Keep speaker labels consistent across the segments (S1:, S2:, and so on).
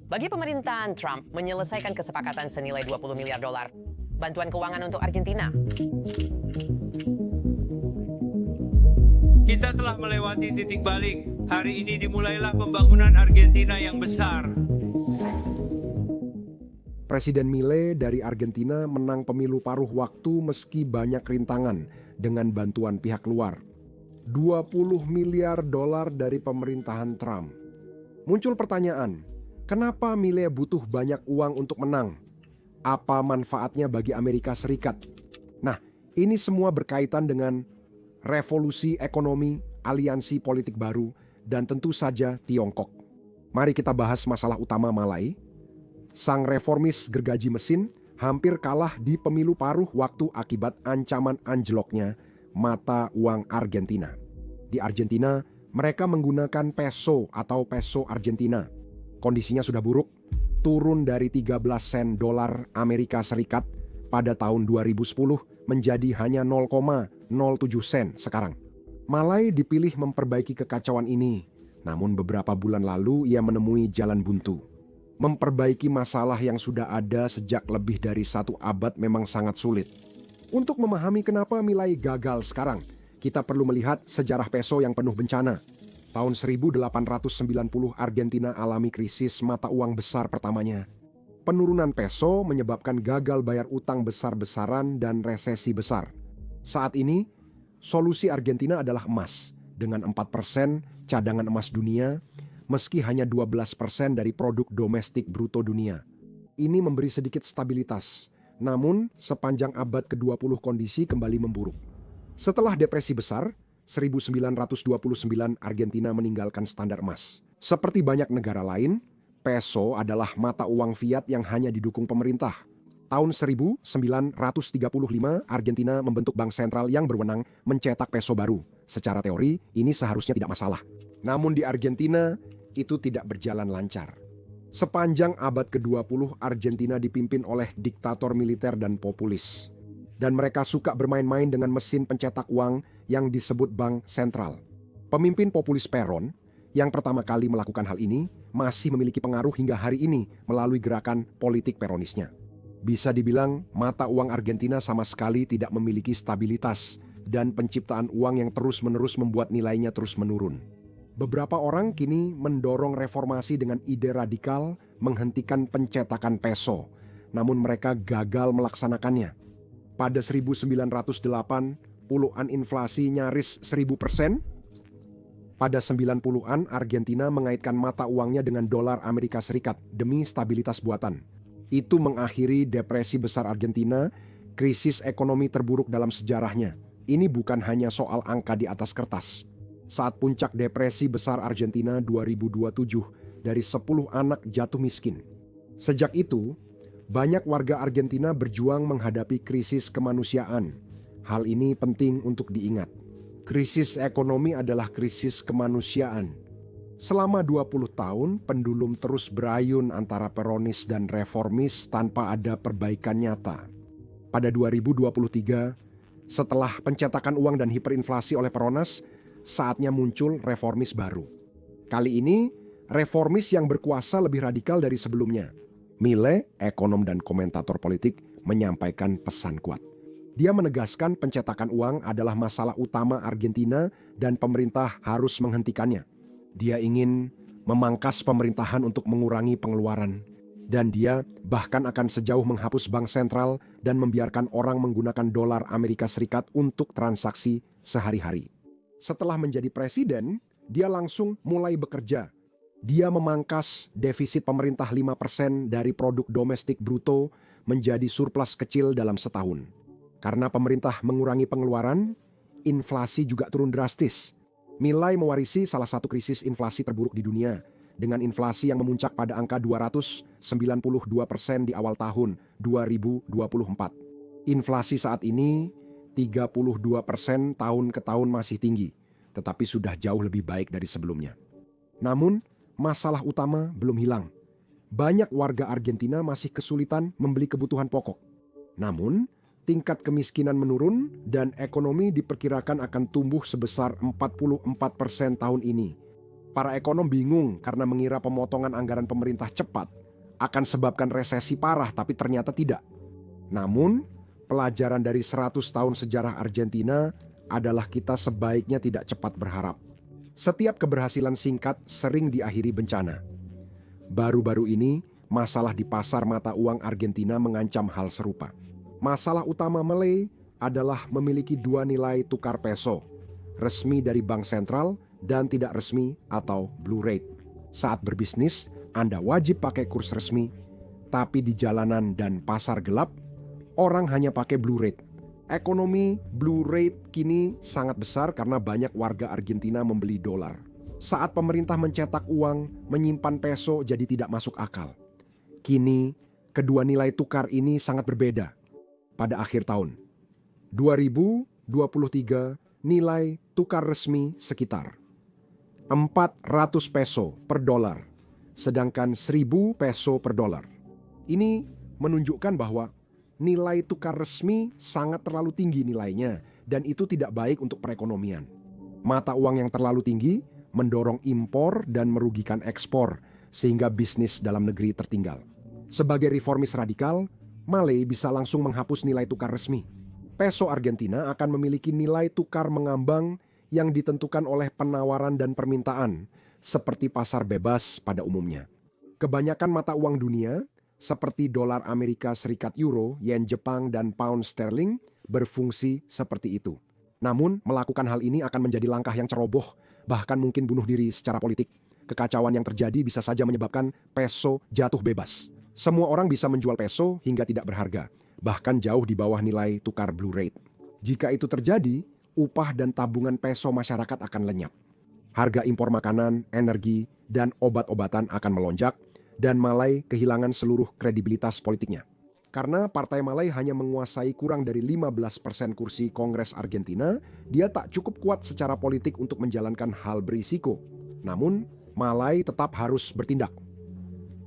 S1: Bagi pemerintahan Trump menyelesaikan kesepakatan senilai 20 miliar dolar bantuan keuangan untuk Argentina.
S2: Kita telah melewati titik balik. Hari ini dimulailah pembangunan Argentina yang besar.
S3: Presiden Milei dari Argentina menang pemilu paruh waktu meski banyak rintangan dengan bantuan pihak luar. 20 miliar dolar dari pemerintahan Trump. Muncul pertanyaan, kenapa Milei butuh banyak uang untuk menang? Apa manfaatnya bagi Amerika Serikat? Nah, ini semua berkaitan dengan revolusi ekonomi, aliansi politik baru, dan tentu saja Tiongkok. Mari kita bahas masalah utama Milei. Sang reformis gergaji mesin hampir kalah di pemilu paruh waktu akibat ancaman anjloknya mata uang Argentina. Di Argentina, mereka menggunakan peso atau peso Argentina. Kondisinya sudah buruk, turun dari 13 sen dolar Amerika Serikat pada tahun 2010 menjadi hanya 0,07 sen sekarang. Milei dipilih memperbaiki kekacauan ini, namun beberapa bulan lalu ia menemui jalan buntu. Memperbaiki masalah yang sudah ada sejak lebih dari 1 abad memang sangat sulit. Untuk memahami kenapa Milei gagal sekarang, kita perlu melihat sejarah peso yang penuh bencana. Tahun 1890 Argentina alami krisis mata uang besar pertamanya. Penurunan peso menyebabkan gagal bayar utang besar-besaran dan resesi besar. Saat ini, solusi Argentina adalah emas, dengan 4% cadangan emas dunia, meski hanya 12% dari produk domestik bruto dunia. Ini memberi sedikit stabilitas, namun sepanjang abad ke-20 kondisi kembali memburuk. Setelah depresi besar, 1929 Argentina meninggalkan standar emas. Seperti banyak negara lain, peso adalah mata uang fiat yang hanya didukung pemerintah. Tahun 1935 Argentina membentuk bank sentral yang berwenang mencetak peso baru. Secara teori, ini seharusnya tidak masalah. Namun di Argentina, itu tidak berjalan lancar. Sepanjang abad ke-20, Argentina dipimpin oleh diktator militer dan populis. Dan mereka suka bermain-main dengan mesin pencetak uang yang disebut bank sentral. Pemimpin populis Perón, yang pertama kali melakukan hal ini, masih memiliki pengaruh hingga hari ini melalui gerakan politik Peronisnya. Bisa dibilang, mata uang Argentina sama sekali tidak memiliki stabilitas, dan penciptaan uang yang terus-menerus membuat nilainya terus menurun. Beberapa orang kini mendorong reformasi dengan ide radikal menghentikan pencetakan peso, namun mereka gagal melaksanakannya. Pada 1908, puluhan inflasi nyaris 1000%. Pada 90-an, Argentina mengaitkan mata uangnya dengan dolar Amerika Serikat demi stabilitas buatan. Itu mengakhiri depresi besar Argentina, krisis ekonomi terburuk dalam sejarahnya. Ini bukan hanya soal angka di atas kertas. Saat puncak depresi besar Argentina 2027, dari 10 anak jatuh miskin. Sejak itu, banyak warga Argentina berjuang menghadapi krisis kemanusiaan. Hal ini penting untuk diingat. Krisis ekonomi adalah krisis kemanusiaan. Selama 20 tahun, pendulum terus berayun antara Peronis dan reformis tanpa ada perbaikan nyata. Pada 2023, setelah pencetakan uang dan hiperinflasi oleh Peronas, saatnya muncul reformis baru. Kali ini, reformis yang berkuasa lebih radikal dari sebelumnya. Milei, ekonom dan komentator politik, menyampaikan pesan kuat. Dia menegaskan pencetakan uang adalah masalah utama Argentina dan pemerintah harus menghentikannya. Dia ingin memangkas pemerintahan untuk mengurangi pengeluaran. Dan dia bahkan akan sejauh menghapus bank sentral dan membiarkan orang menggunakan dolar Amerika Serikat untuk transaksi sehari-hari. Setelah menjadi presiden, dia langsung mulai bekerja. Dia memangkas defisit pemerintah 5% dari produk domestik bruto menjadi surplus kecil dalam setahun. Karena pemerintah mengurangi pengeluaran, inflasi juga turun drastis. Milei mewarisi salah satu krisis inflasi terburuk di dunia, dengan inflasi yang memuncak pada angka 292% di awal tahun 2024. Inflasi saat ini 32% tahun ke tahun masih tinggi, tetapi sudah jauh lebih baik dari sebelumnya. Namun, masalah utama belum hilang. Banyak warga Argentina masih kesulitan membeli kebutuhan pokok. Namun, tingkat kemiskinan menurun dan ekonomi diperkirakan akan tumbuh sebesar 44% tahun ini. Para ekonom bingung karena mengira pemotongan anggaran pemerintah cepat akan sebabkan resesi parah, tapi ternyata tidak. Namun, pelajaran dari 100 tahun sejarah Argentina adalah kita sebaiknya tidak cepat berharap. Setiap keberhasilan singkat sering diakhiri bencana. Baru-baru ini, masalah di pasar mata uang Argentina mengancam hal serupa. Masalah utama Milei adalah memiliki dua nilai tukar peso, resmi dari bank sentral dan tidak resmi atau blue rate. Saat berbisnis, Anda wajib pakai kurs resmi, tapi di jalanan dan pasar gelap, orang hanya pakai blue rate. Ekonomi blue rate kini sangat besar karena banyak warga Argentina membeli dolar. Saat pemerintah mencetak uang, menyimpan peso jadi tidak masuk akal. Kini, kedua nilai tukar ini sangat berbeda. Pada akhir tahun 2023, nilai tukar resmi sekitar 400 peso per dolar, sedangkan 1000 peso per dolar. Ini menunjukkan bahwa nilai tukar resmi sangat terlalu tinggi nilainya, dan itu tidak baik untuk perekonomian. Mata uang yang terlalu tinggi mendorong impor dan merugikan ekspor, sehingga bisnis dalam negeri tertinggal. Sebagai reformis radikal, Milei bisa langsung menghapus nilai tukar resmi. Peso Argentina akan memiliki nilai tukar mengambang yang ditentukan oleh penawaran dan permintaan, seperti pasar bebas pada umumnya. Kebanyakan mata uang dunia, seperti dolar Amerika Serikat Euro, yen Jepang, dan pound sterling, berfungsi seperti itu. Namun, melakukan hal ini akan menjadi langkah yang ceroboh, bahkan mungkin bunuh diri secara politik. Kekacauan yang terjadi bisa saja menyebabkan peso jatuh bebas. Semua orang bisa menjual peso hingga tidak berharga, bahkan jauh di bawah nilai tukar blue rate. Jika itu terjadi, upah dan tabungan peso masyarakat akan lenyap. Harga impor makanan, energi, dan obat-obatan akan melonjak, dan Milei kehilangan seluruh kredibilitas politiknya. Karena Partai Milei hanya menguasai kurang dari 15% kursi Kongres Argentina, dia tak cukup kuat secara politik untuk menjalankan hal berisiko. Namun, Milei tetap harus bertindak.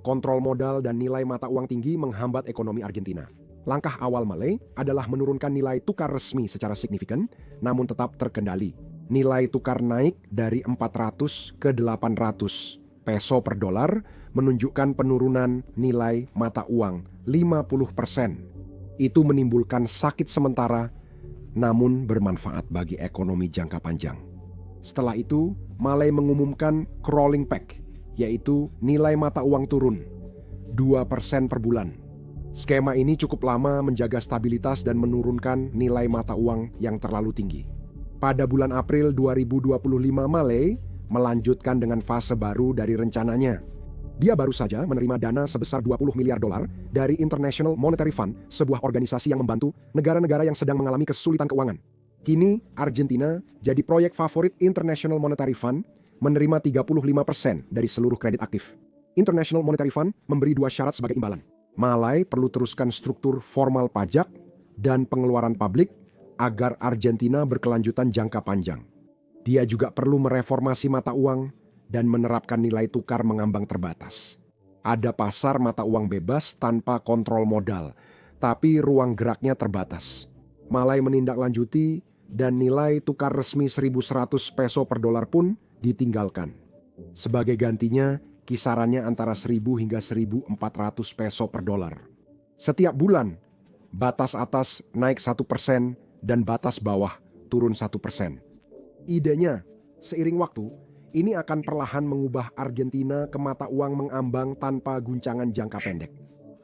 S3: Kontrol modal dan nilai mata uang tinggi menghambat ekonomi Argentina. Langkah awal Milei adalah menurunkan nilai tukar resmi secara signifikan, namun tetap terkendali. Nilai tukar naik dari 400 ke 800 peso per dolar, menunjukkan penurunan nilai mata uang 50%. Itu menimbulkan sakit sementara, namun bermanfaat bagi ekonomi jangka panjang. Setelah itu, Milei mengumumkan crawling peg, yaitu nilai mata uang turun 2% per bulan. Skema ini cukup lama menjaga stabilitas dan menurunkan nilai mata uang yang terlalu tinggi. Pada bulan April 2025, Milei melanjutkan dengan fase baru dari rencananya. Dia baru saja menerima dana sebesar 20 miliar dolar dari International Monetary Fund, sebuah organisasi yang membantu negara-negara yang sedang mengalami kesulitan keuangan. Kini, Argentina jadi proyek favorit International Monetary Fund, menerima 35% dari seluruh kredit aktif. International Monetary Fund memberi dua syarat sebagai imbalan. Milei perlu teruskan struktur formal pajak dan pengeluaran publik agar Argentina berkelanjutan jangka panjang. Dia juga perlu mereformasi mata uang dan menerapkan nilai tukar mengambang terbatas. Ada pasar mata uang bebas tanpa kontrol modal, tapi ruang geraknya terbatas. Milei menindaklanjuti dan nilai tukar resmi 1.100 peso per dolar pun ditinggalkan. Sebagai gantinya, kisarannya antara 1.000 hingga 1.400 peso per dolar. Setiap bulan, batas atas naik 1% dan batas bawah turun 1%. Idenya, seiring waktu, ini akan perlahan mengubah Argentina ke mata uang mengambang tanpa guncangan jangka pendek.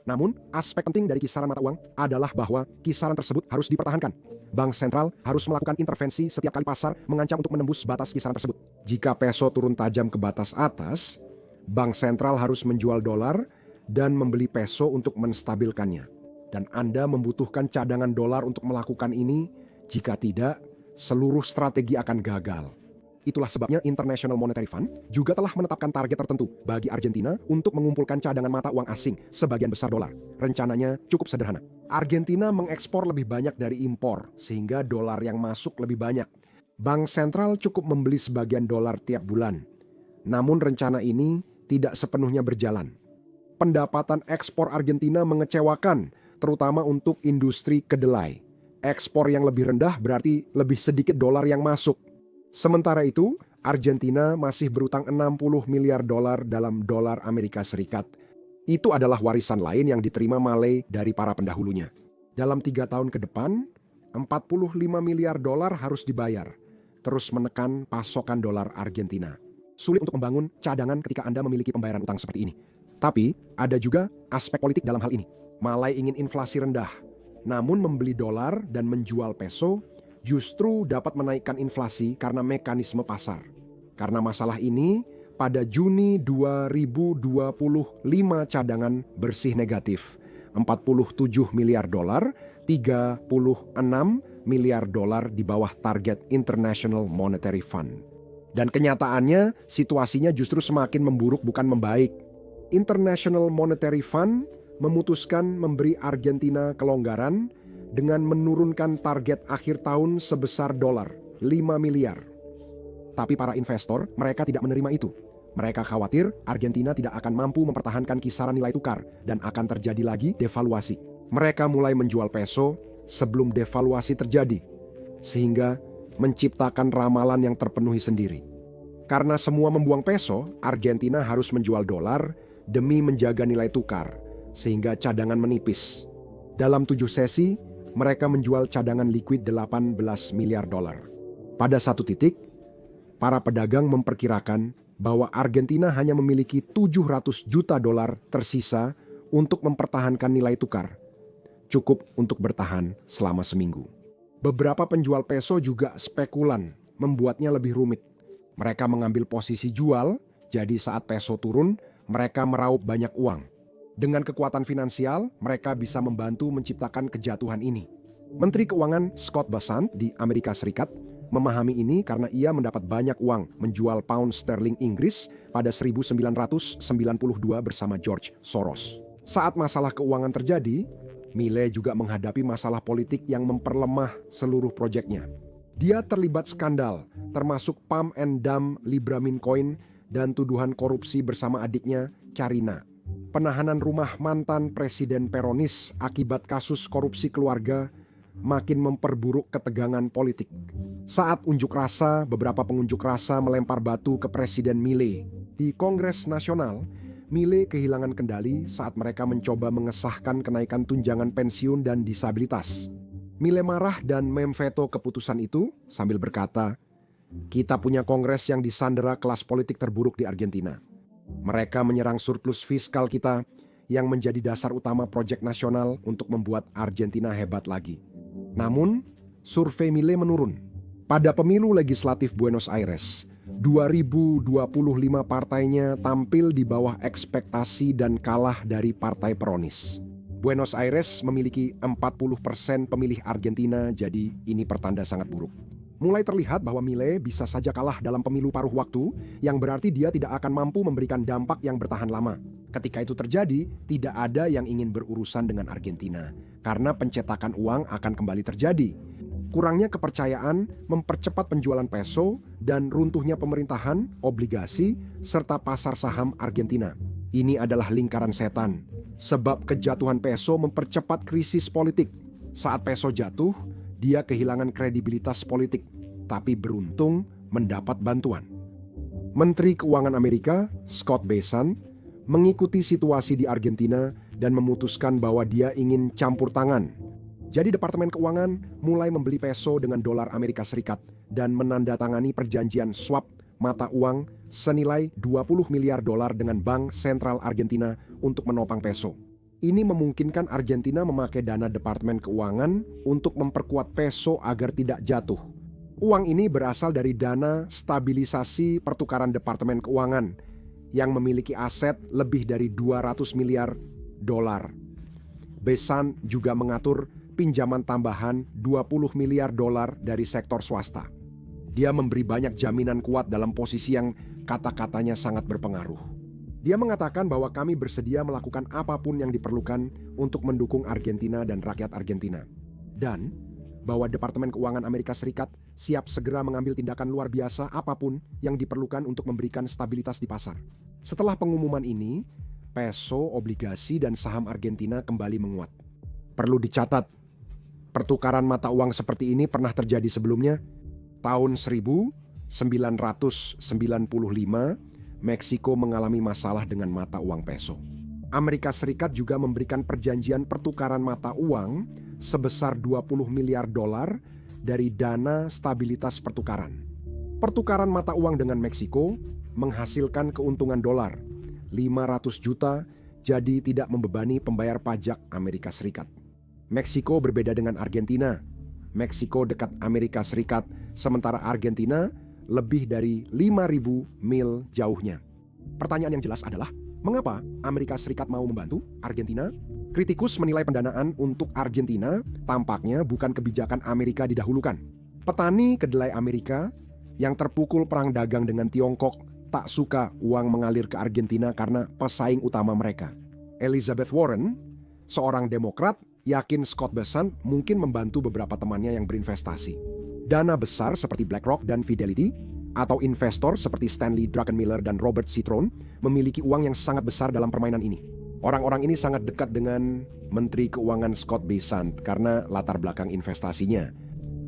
S3: Namun, aspek penting dari kisaran mata uang adalah bahwa kisaran tersebut harus dipertahankan. Bank sentral harus melakukan intervensi setiap kali pasar mengancam untuk menembus batas kisaran tersebut. Jika peso turun tajam ke batas atas, Bank sentral harus menjual dolar dan membeli peso untuk menstabilkannya. Dan Anda membutuhkan cadangan dolar untuk melakukan ini. Jika tidak, seluruh strategi akan gagal. Itulah sebabnya International Monetary Fund juga telah menetapkan target tertentu bagi Argentina untuk mengumpulkan cadangan mata uang asing sebagian besar dolar. Rencananya cukup sederhana. Argentina mengekspor lebih banyak dari impor, sehingga dolar yang masuk lebih banyak. Bank sentral cukup membeli sebagian dolar tiap bulan. Namun rencana ini tidak sepenuhnya berjalan. Pendapatan ekspor Argentina mengecewakan, terutama untuk industri kedelai. Ekspor yang lebih rendah berarti lebih sedikit dolar yang masuk. Sementara itu, Argentina masih berutang 60 miliar dolar dalam dolar Amerika Serikat. Itu adalah warisan lain yang diterima Milei dari para pendahulunya. Dalam 3 tahun ke depan, 45 miliar dolar harus dibayar, terus menekan pasokan dolar Argentina. Sulit untuk membangun cadangan ketika Anda memiliki pembayaran utang seperti ini. Tapi, ada juga aspek politik dalam hal ini. Milei ingin inflasi rendah, namun membeli dolar dan menjual peso justru dapat menaikkan inflasi karena mekanisme pasar. Karena masalah ini, pada Juni 2025 cadangan bersih negatif, 47 miliar dolar, 36 miliar dolar di bawah target International Monetary Fund. Dan kenyataannya, situasinya justru semakin memburuk bukan membaik. International Monetary Fund memutuskan memberi Argentina kelonggaran dengan menurunkan target akhir tahun sebesar dolar 5 miliar. Tapi para investor, mereka tidak menerima itu. Mereka khawatir Argentina tidak akan mampu mempertahankan kisaran nilai tukar dan akan terjadi lagi devaluasi. Mereka mulai menjual peso sebelum devaluasi terjadi, sehingga menciptakan ramalan yang terpenuhi sendiri. Karena semua membuang peso, Argentina harus menjual dolar demi menjaga nilai tukar, sehingga cadangan menipis. Dalam 7 sesi, mereka menjual cadangan liquid 18 miliar dolar. Pada satu titik, para pedagang memperkirakan bahwa Argentina hanya memiliki 700 juta dolar tersisa untuk mempertahankan nilai tukar. Cukup untuk bertahan selama seminggu. Beberapa penjual peso juga spekulan, membuatnya lebih rumit. Mereka mengambil posisi jual, jadi saat peso turun, mereka meraup banyak uang. Dengan kekuatan finansial, mereka bisa membantu menciptakan kejatuhan ini. Menteri Keuangan Scott Bessent di Amerika Serikat memahami ini karena ia mendapat banyak uang menjual pound sterling Inggris pada 1992 bersama George Soros. Saat masalah keuangan terjadi, Milei juga menghadapi masalah politik yang memperlemah seluruh proyeknya. Dia terlibat skandal, termasuk pump and dump Libramin Coin dan tuduhan korupsi bersama adiknya, Karina. Penahanan rumah mantan Presiden Peronis akibat kasus korupsi keluarga makin memperburuk ketegangan politik. Saat unjuk rasa, beberapa pengunjuk rasa melempar batu ke Presiden Milei. Di Kongres Nasional, Milei kehilangan kendali saat mereka mencoba mengesahkan kenaikan tunjangan pensiun dan disabilitas. Milei marah dan memveto keputusan itu sambil berkata, "Kita punya kongres yang disandera kelas politik terburuk di Argentina. Mereka menyerang surplus fiskal kita yang menjadi dasar utama proyek nasional untuk membuat Argentina hebat lagi." Namun, survei Milei menurun. Pada pemilu legislatif Buenos Aires, 2025 partainya tampil di bawah ekspektasi dan kalah dari Partai Peronis. Buenos Aires memiliki 40% pemilih Argentina, jadi ini pertanda sangat buruk. Mulai terlihat bahwa Milei bisa saja kalah dalam pemilu paruh waktu, yang berarti dia tidak akan mampu memberikan dampak yang bertahan lama. Ketika itu terjadi, tidak ada yang ingin berurusan dengan Argentina, karena pencetakan uang akan kembali terjadi. Kurangnya kepercayaan mempercepat penjualan peso dan runtuhnya pemerintahan, obligasi, serta pasar saham Argentina. Ini adalah lingkaran setan, sebab kejatuhan peso mempercepat krisis politik. Saat peso jatuh, dia kehilangan kredibilitas politik, tapi beruntung mendapat bantuan. Menteri Keuangan Amerika, Scott Bessent, mengikuti situasi di Argentina dan memutuskan bahwa dia ingin campur tangan. Jadi Departemen Keuangan mulai membeli peso dengan dolar Amerika Serikat dan menandatangani perjanjian swap mata uang senilai 20 miliar dolar dengan Bank Sentral Argentina untuk menopang peso. Ini memungkinkan Argentina memakai dana Departemen Keuangan untuk memperkuat peso agar tidak jatuh. Uang ini berasal dari dana stabilisasi pertukaran Departemen Keuangan yang memiliki aset lebih dari 200 miliar dolar. Bessent juga mengatur pinjaman tambahan 20 miliar dolar dari sektor swasta. Dia memberi banyak jaminan kuat dalam posisi yang kata-katanya sangat berpengaruh. Dia mengatakan bahwa kami bersedia melakukan apapun yang diperlukan untuk mendukung Argentina dan rakyat Argentina. Dan bahwa Departemen Keuangan Amerika Serikat siap segera mengambil tindakan luar biasa apapun yang diperlukan untuk memberikan stabilitas di pasar. Setelah pengumuman ini, peso, obligasi, dan saham Argentina kembali menguat. Perlu dicatat, pertukaran mata uang seperti ini pernah terjadi sebelumnya. Tahun 1000, Meksiko mengalami masalah dengan mata uang peso. Amerika Serikat juga memberikan perjanjian pertukaran mata uang sebesar 20 miliar dolar dari dana stabilitas pertukaran. Pertukaran mata uang dengan Meksiko menghasilkan keuntungan dolar 500 juta, jadi tidak membebani pembayar pajak Amerika Serikat. Meksiko berbeda dengan Argentina. Meksiko dekat Amerika Serikat, sementara Argentina lebih dari 5.000 mil jauhnya. Pertanyaan yang jelas adalah, mengapa Amerika Serikat mau membantu Argentina? Kritikus menilai pendanaan untuk Argentina tampaknya bukan kebijakan Amerika didahulukan. Petani kedelai Amerika yang terpukul perang dagang dengan Tiongkok tak suka uang mengalir ke Argentina karena pesaing utama mereka. Elizabeth Warren, seorang Demokrat, yakin Scott Bessent mungkin membantu beberapa temannya yang berinvestasi. Dana besar seperti BlackRock dan Fidelity, atau investor seperti Stanley Druckenmiller dan Robert Citron memiliki uang yang sangat besar dalam permainan ini. Orang-orang ini sangat dekat dengan Menteri Keuangan Scott Bessent karena latar belakang investasinya.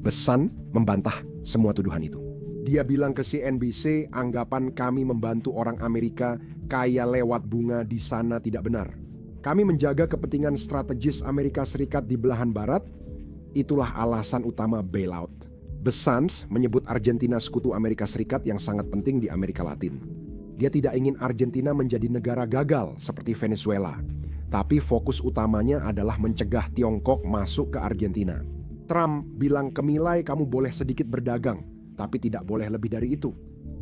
S3: Bessent membantah semua tuduhan itu. Dia bilang ke CNBC, anggapan kami membantu orang Amerika kaya lewat bunga di sana tidak benar. Kami menjaga kepentingan strategis Amerika Serikat di belahan barat. Itulah alasan utama bailout. Bessent menyebut Argentina sekutu Amerika Serikat yang sangat penting di Amerika Latin. Dia tidak ingin Argentina menjadi negara gagal seperti Venezuela, tapi fokus utamanya adalah mencegah Tiongkok masuk ke Argentina. Trump bilang ke Milei, kamu boleh sedikit berdagang, tapi tidak boleh lebih dari itu.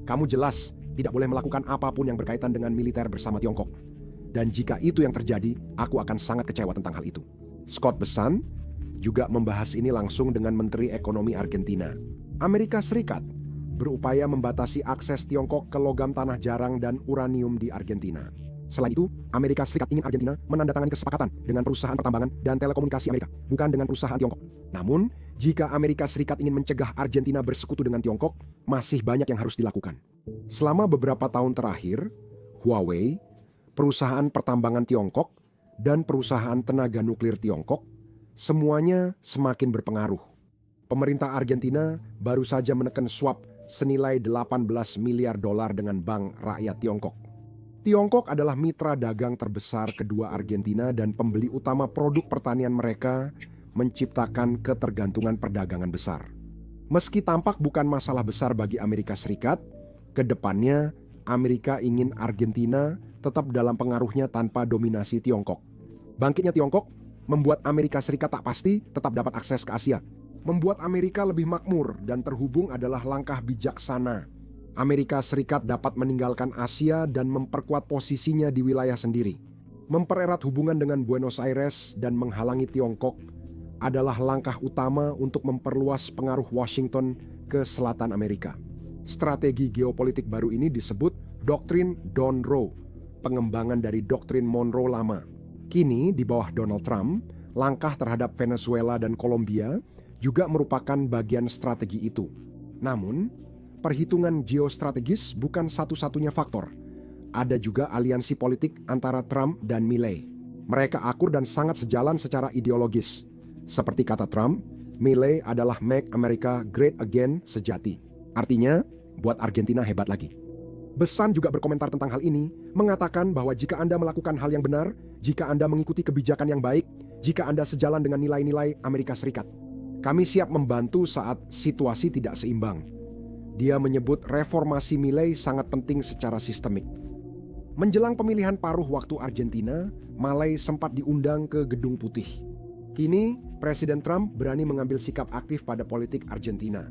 S3: Kamu jelas tidak boleh melakukan apapun yang berkaitan dengan militer bersama Tiongkok. Dan jika itu yang terjadi, aku akan sangat kecewa tentang hal itu. Scott Bessent juga membahas ini langsung dengan Menteri Ekonomi Argentina. Amerika Serikat berupaya membatasi akses Tiongkok ke logam tanah jarang dan uranium di Argentina. Selain itu, Amerika Serikat ingin Argentina menandatangani kesepakatan dengan perusahaan pertambangan dan telekomunikasi Amerika, bukan dengan perusahaan Tiongkok. Namun, jika Amerika Serikat ingin mencegah Argentina bersekutu dengan Tiongkok, masih banyak yang harus dilakukan. Selama beberapa tahun terakhir, Huawei, perusahaan pertambangan Tiongkok, dan perusahaan tenaga nuklir Tiongkok, semuanya semakin berpengaruh. Pemerintah Argentina baru saja menekan swap senilai 18 miliar dolar dengan Bank Rakyat Tiongkok. Tiongkok adalah mitra dagang terbesar kedua Argentina dan pembeli utama produk pertanian mereka, menciptakan ketergantungan perdagangan besar. Meski tampak bukan masalah besar bagi Amerika Serikat, ke depannya Amerika ingin Argentina tetap dalam pengaruhnya tanpa dominasi Tiongkok. Bangkitnya Tiongkok membuat Amerika Serikat tak pasti tetap dapat akses ke Asia. Membuat Amerika lebih makmur dan terhubung adalah langkah bijaksana. Amerika Serikat dapat meninggalkan Asia dan memperkuat posisinya di wilayah sendiri. Mempererat hubungan dengan Buenos Aires dan menghalangi Tiongkok adalah langkah utama untuk memperluas pengaruh Washington ke selatan Amerika. Strategi geopolitik baru ini disebut Doktrin Monroe, pengembangan dari Doktrin Monroe lama. Kini, di bawah Donald Trump, langkah terhadap Venezuela dan Kolombia juga merupakan bagian strategi itu. Namun, perhitungan geostrategis bukan satu-satunya faktor. Ada juga aliansi politik antara Trump dan Milei. Mereka akur dan sangat sejalan secara ideologis. Seperti kata Trump, Milei adalah Make America Great Again sejati. Artinya, buat Argentina hebat lagi. Bessent juga berkomentar tentang hal ini, mengatakan bahwa jika Anda melakukan hal yang benar, jika Anda mengikuti kebijakan yang baik, jika Anda sejalan dengan nilai-nilai Amerika Serikat, kami siap membantu saat situasi tidak seimbang. Dia menyebut reformasi Milei sangat penting secara sistemik. Menjelang pemilihan paruh waktu Argentina, Milei sempat diundang ke Gedung Putih. Kini, Presiden Trump berani mengambil sikap aktif pada politik Argentina.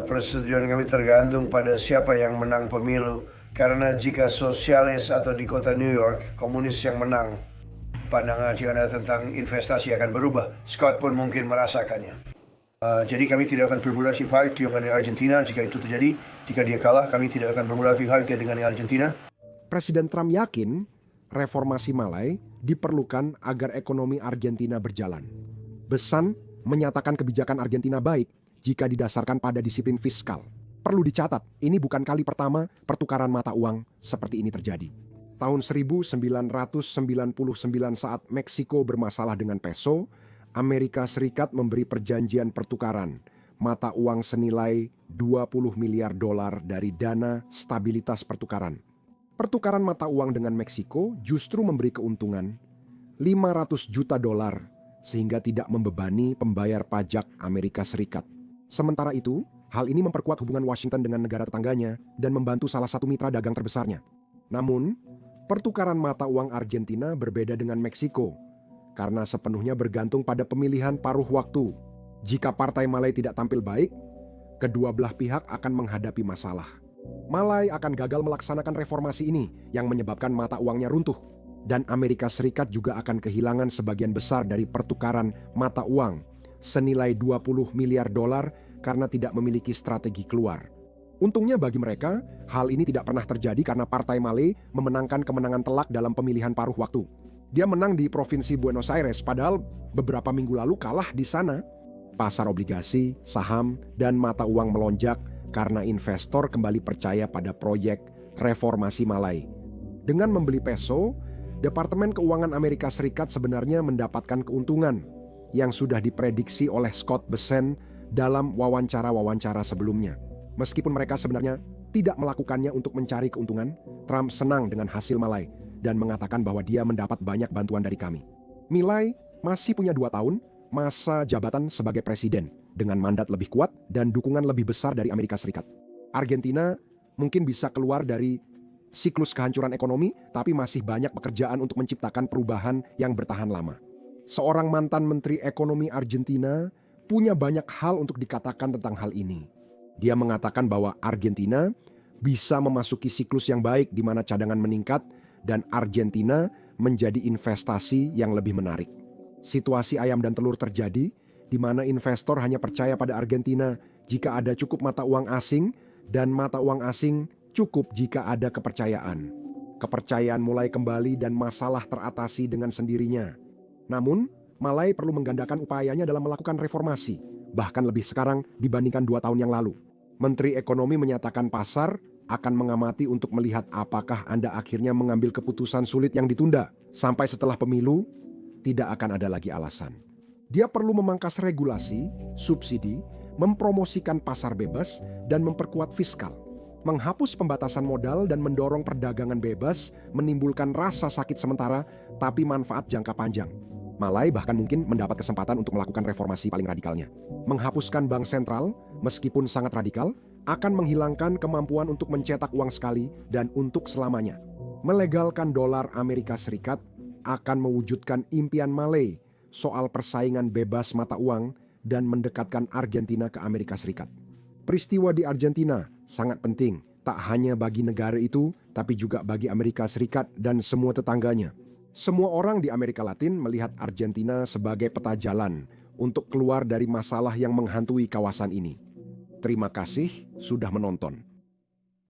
S4: Persetujuan kami tergantung pada siapa yang menang pemilu. Karena jika sosialis atau di kota New York, komunis yang menang, pandangan China tentang investasi akan berubah. Scott pun mungkin merasakannya. Jadi kami tidak akan bermulasi pihak dengan Argentina jika itu terjadi. Jika dia kalah, kami tidak akan bermulasi pihak dengan Argentina.
S3: Presiden Trump yakin reformasi Milei diperlukan agar ekonomi Argentina berjalan. Bessent menyatakan kebijakan Argentina baik jika didasarkan pada disiplin fiskal. Perlu dicatat, ini bukan kali pertama pertukaran mata uang seperti ini terjadi. Tahun 1999 saat Meksiko bermasalah dengan peso, Amerika Serikat memberi perjanjian pertukaran mata uang senilai 20 miliar dolar dari dana stabilitas pertukaran. Pertukaran mata uang dengan Meksiko justru memberi keuntungan 500 juta dolar sehingga tidak membebani pembayar pajak Amerika Serikat. Sementara itu, hal ini memperkuat hubungan Washington dengan negara tetangganya dan membantu salah satu mitra dagang terbesarnya. Namun, pertukaran mata uang Argentina berbeda dengan Meksiko karena sepenuhnya bergantung pada pemilihan paruh waktu. Jika Partai Malay tidak tampil baik, kedua belah pihak akan menghadapi masalah. Malay akan gagal melaksanakan reformasi ini yang menyebabkan mata uangnya runtuh. Dan Amerika Serikat juga akan kehilangan sebagian besar dari pertukaran mata uang senilai 20 miliar dolar karena tidak memiliki strategi keluar. Untungnya bagi mereka, hal ini tidak pernah terjadi karena Partai Malay memenangkan kemenangan telak dalam pemilihan paruh waktu. Dia menang di Provinsi Buenos Aires, padahal beberapa minggu lalu kalah di sana. Pasar obligasi, saham, dan mata uang melonjak karena investor kembali percaya pada proyek reformasi Malay. Dengan membeli peso, Departemen Keuangan Amerika Serikat sebenarnya mendapatkan keuntungan yang sudah diprediksi oleh Scott Bessent dalam wawancara-wawancara sebelumnya. Meskipun mereka sebenarnya tidak melakukannya untuk mencari keuntungan, Trump senang dengan hasil Malay dan mengatakan bahwa dia mendapat banyak bantuan dari kami. Milei masih punya 2 tahun masa jabatan sebagai presiden dengan mandat lebih kuat dan dukungan lebih besar dari Amerika Serikat. Argentina mungkin bisa keluar dari siklus kehancuran ekonomi, tapi masih banyak pekerjaan untuk menciptakan perubahan yang bertahan lama. Seorang mantan Menteri Ekonomi Argentina punya banyak hal untuk dikatakan tentang hal ini. Dia mengatakan bahwa Argentina bisa memasuki siklus yang baik di mana cadangan meningkat dan Argentina menjadi investasi yang lebih menarik. Situasi ayam dan telur terjadi di mana investor hanya percaya pada Argentina jika ada cukup mata uang asing dan mata uang asing cukup jika ada kepercayaan. Kepercayaan mulai kembali dan masalah teratasi dengan sendirinya. Namun, Malay perlu menggandakan upayanya dalam melakukan reformasi, bahkan lebih sekarang dibandingkan 2 tahun yang lalu. Menteri Ekonomi menyatakan pasar akan mengamati untuk melihat apakah Anda akhirnya mengambil keputusan sulit yang ditunda. Sampai setelah pemilu, tidak akan ada lagi alasan. Dia perlu memangkas regulasi, subsidi, mempromosikan pasar bebas, dan memperkuat fiskal. Menghapus pembatasan modal dan mendorong perdagangan bebas menimbulkan rasa sakit sementara tapi manfaat jangka panjang. Malay bahkan mungkin mendapat kesempatan untuk melakukan reformasi paling radikalnya. Menghapuskan bank sentral, meskipun sangat radikal, akan menghilangkan kemampuan untuk mencetak uang sekali dan untuk selamanya. Melegalkan dolar Amerika Serikat akan mewujudkan impian Malay soal persaingan bebas mata uang dan mendekatkan Argentina ke Amerika Serikat. Peristiwa di Argentina sangat penting, tak hanya bagi negara itu, tapi juga bagi Amerika Serikat dan semua tetangganya. Semua orang di Amerika Latin melihat Argentina sebagai peta jalan untuk keluar dari masalah yang menghantui kawasan ini. Terima kasih sudah menonton.